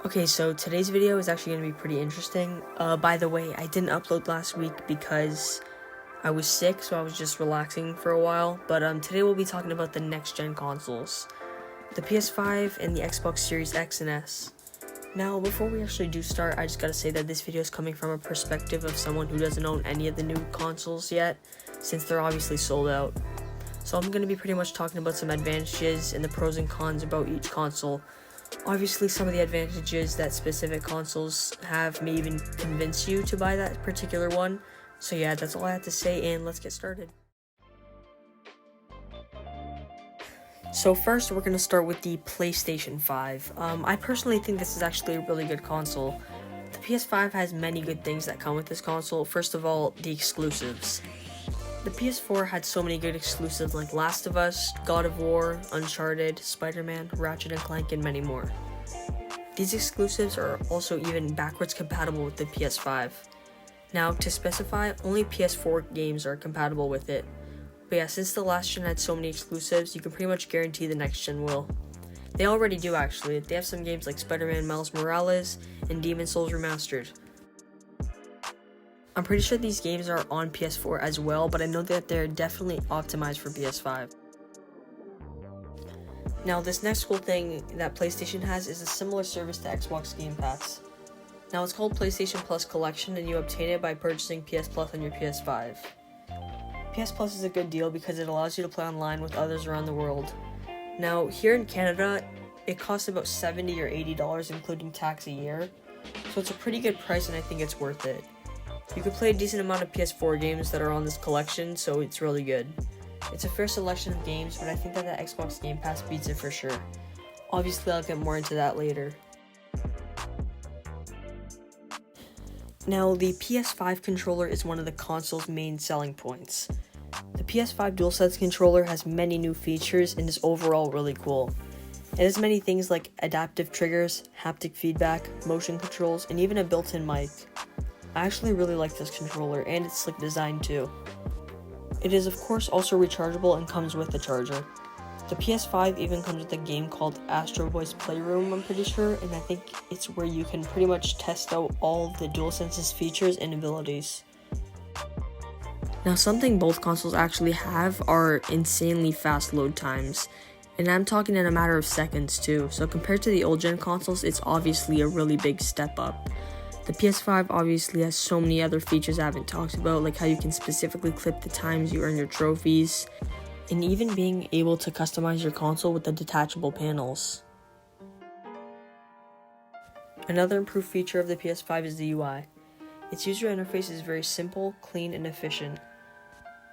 Okay, so today's video is actually going to be pretty interesting. By the way, I didn't upload last week because I was sick, so I was just relaxing for a while. But today we'll be talking about the next-gen consoles, the PS5 and the Xbox Series X and S. Now, before we actually do start, I just gotta say that this video is coming from a perspective of someone who doesn't own any of the new consoles yet, since they're obviously sold out. So I'm gonna be pretty much talking about some advantages and the pros and cons about each console. Obviously, some of the advantages that specific consoles have may even convince you to buy that particular one. So yeah, that's all I have to say, and let's get started. So first, we're going to start with the PlayStation 5. I personally think this is actually a really good console. The PS5 has many good things that come with this console. First of all, the exclusives. The PS4 had so many good exclusives like Last of Us, God of War, Uncharted, Spider-Man, Ratchet & Clank, and many more. These exclusives are also even backwards compatible with the PS5. Now, to specify, only PS4 games are compatible with it. But yeah, since the last gen had so many exclusives, you can pretty much guarantee the next gen will. They already do actually. They have some games like Spider-Man Miles Morales and Demon's Souls Remastered. I'm pretty sure these games are on PS4 as well, but I know that they're definitely optimized for PS5. Now, this next cool thing that PlayStation has is a similar service to Xbox Game Pass. Now, it's called PlayStation Plus Collection, and you obtain it by purchasing PS Plus on your PS5. PS Plus is a good deal because it allows you to play online with others around the world. Now, here in Canada, it costs about $70 or $80 including tax a year, so it's a pretty good price and I think it's worth it. You can play a decent amount of PS4 games that are on this collection, so it's really good. It's a fair selection of games, but I think that the Xbox Game Pass beats it for sure. Obviously, I'll get more into that later. Now, the PS5 controller is one of the console's main selling points. The PS5 DualSense controller has many new features and is overall really cool. It has many things like adaptive triggers, haptic feedback, motion controls, and even a built-in mic. I actually really like this controller, and it's slick design too. It is of course also rechargeable and comes with a charger. The PS5 even comes with a game called Astro Boy's Playroom, I'm pretty sure, and I think it's where you can pretty much test out all of the DualSense's features and abilities. Now, something both consoles actually have are insanely fast load times, and I'm talking in a matter of seconds too, so compared to the old gen consoles, it's obviously a really big step up. The PS5 obviously has so many other features I haven't talked about, like how you can specifically clip the times you earn your trophies, and even being able to customize your console with the detachable panels. Another improved feature of the PS5 is the UI. Its user interface is very simple, clean, and efficient.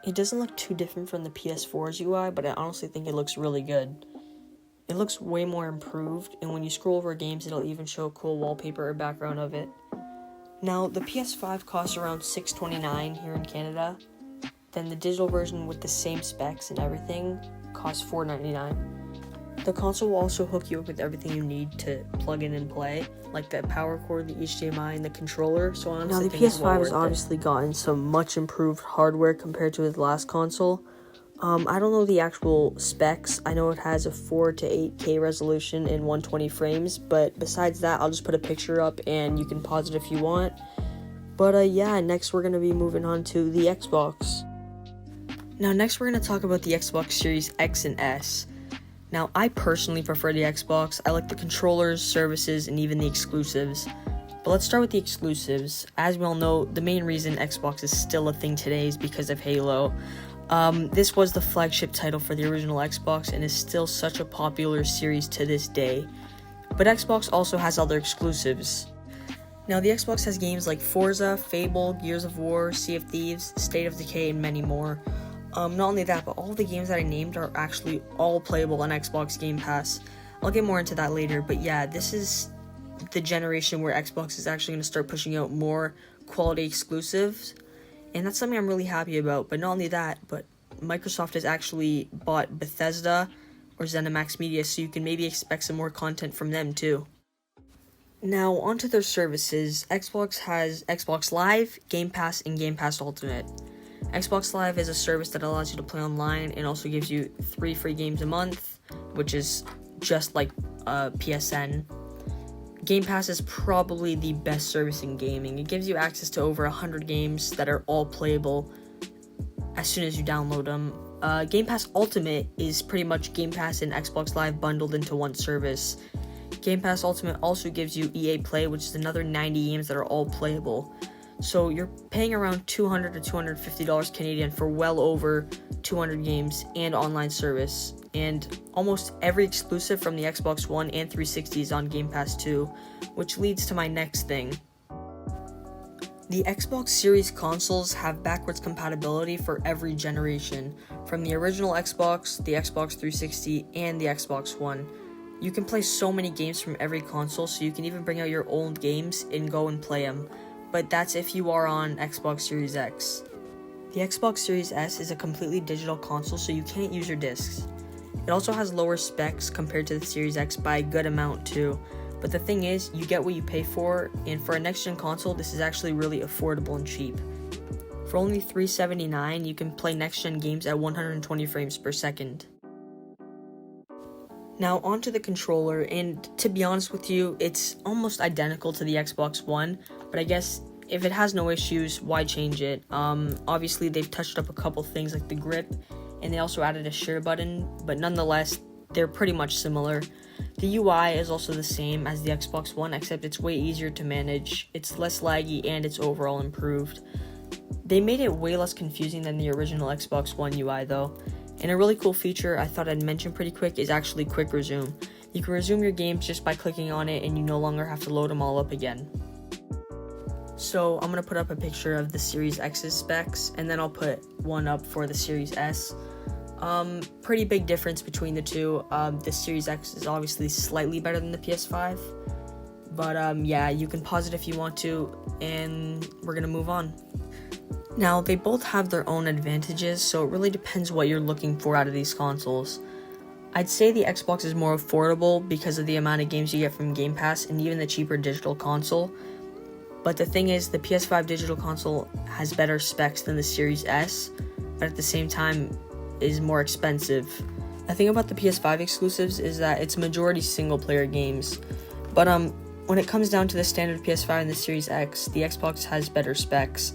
It doesn't look too different from the PS4's UI, but I honestly think it looks really good. It looks way more improved, and when you scroll over games, it'll even show a cool wallpaper or background of it. Now, the PS5 costs around $629 here in Canada. Then the digital version with the same specs and everything costs $499. The console will also hook you up with everything you need to plug in and play, like the power cord, the HDMI, and the controller. So honestly, now the PS5 has obviously gotten some much improved hardware compared to its last console. I don't know the actual specs. I know it has a 4 to 8K resolution in 120 frames, but besides that, I'll just put a picture up and you can pause it if you want. But yeah, next we're going to be moving on to the Xbox. Now, next we're going to talk about the Xbox Series X and S. Now, I personally prefer the Xbox. I like the controllers, services, and even the exclusives. But let's start with the exclusives. As we all know, the main reason Xbox is still a thing today is because of Halo. This was the flagship title for the original Xbox and is still such a popular series to this day. But Xbox also has other exclusives. Now, the Xbox has games like Forza, Fable, Gears of War, Sea of Thieves, State of Decay, and many more. Not only that, but all the games that I named are actually all playable on Xbox Game Pass. I'll get more into that later, but yeah, this is the generation where Xbox is actually going to start pushing out more quality exclusives. And that's something I'm really happy about. But not only that, but Microsoft has actually bought Bethesda or ZeniMax Media, so you can maybe expect some more content from them too. Now, onto their services. Xbox has Xbox Live, Game Pass, and Game Pass Ultimate. Xbox Live is a service that allows you to play online and also gives you 3 free games a month, which is just like PSN. Game Pass is probably the best service in gaming. It gives you access to over 100 games that are all playable as soon as you download them. Game Pass Ultimate is pretty much Game Pass and Xbox Live bundled into one service. Game Pass Ultimate also gives you EA Play, which is another 90 games that are all playable. So you're paying around $200 to $250 Canadian for well over 200 games and online service. And almost every exclusive from the Xbox One and 360 is on Game Pass too, which leads to my next thing. The Xbox Series consoles have backwards compatibility for every generation, from the original Xbox, the Xbox 360, and the Xbox One. You can play so many games from every console, so you can even bring out your old games and go and play them. But that's if you are on Xbox Series X. The Xbox Series S is a completely digital console, so you can't use your discs. It also has lower specs compared to the Series X by a good amount too. But the thing is, you get what you pay for, and for a next-gen console, this is actually really affordable and cheap. For only $379, you can play next-gen games at 120 frames per second. Now onto the controller, and to be honest with you, it's almost identical to the Xbox One, but I guess if it has no issues, why change it? Obviously they've touched up a couple things like the grip, and they also added a share button, but nonetheless, they're pretty much similar. The UI is also the same as the Xbox One, except it's way easier to manage, it's less laggy, and it's overall improved. They made it way less confusing than the original Xbox One UI though. And a really cool feature I thought I'd mention pretty quick is actually quick resume. You can resume your games just by clicking on it, and you no longer have to load them all up again. So I'm going to put up a picture of the Series X's specs, and then I'll put one up for the Series S. Pretty big difference between the two. The Series X is obviously slightly better than the PS5. But yeah, you can pause it if you want to, and we're going to move on. Now, they both have their own advantages, so it really depends what you're looking for out of these consoles. I'd say the Xbox is more affordable because of the amount of games you get from Game Pass and even the cheaper digital console. But the thing is, the PS5 digital console has better specs than the Series S, but at the same time is more expensive. The thing about the PS5 exclusives is that it's majority single-player games. But when it comes down to the standard PS5 and the Series X, the Xbox has better specs.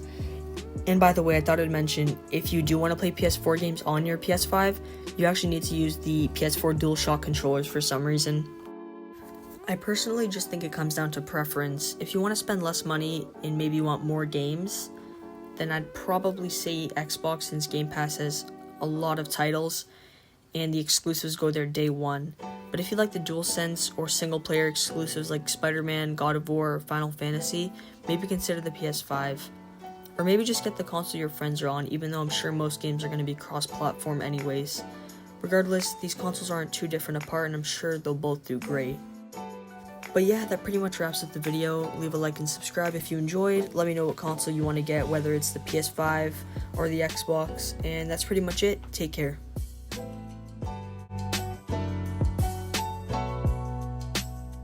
And by the way, I thought I'd mention, if you do want to play PS4 games on your PS5, you actually need to use the PS4 DualShock controllers for some reason. I personally just think it comes down to preference. If you want to spend less money and maybe want more games, then I'd probably say Xbox, since Game Pass has a lot of titles and the exclusives go there day one. But if you like the DualSense or single-player exclusives like Spider-Man, God of War, or Final Fantasy, maybe consider the PS5. Or maybe just get the console your friends are on, even though I'm sure most games are going to be cross-platform anyways. Regardless, these consoles aren't too different apart, and I'm sure they'll both do great. But yeah, that pretty much wraps up the video. Leave a like and subscribe if you enjoyed. Let me know what console you want to get, whether it's the PS5 or the Xbox. And that's pretty much it. Take care.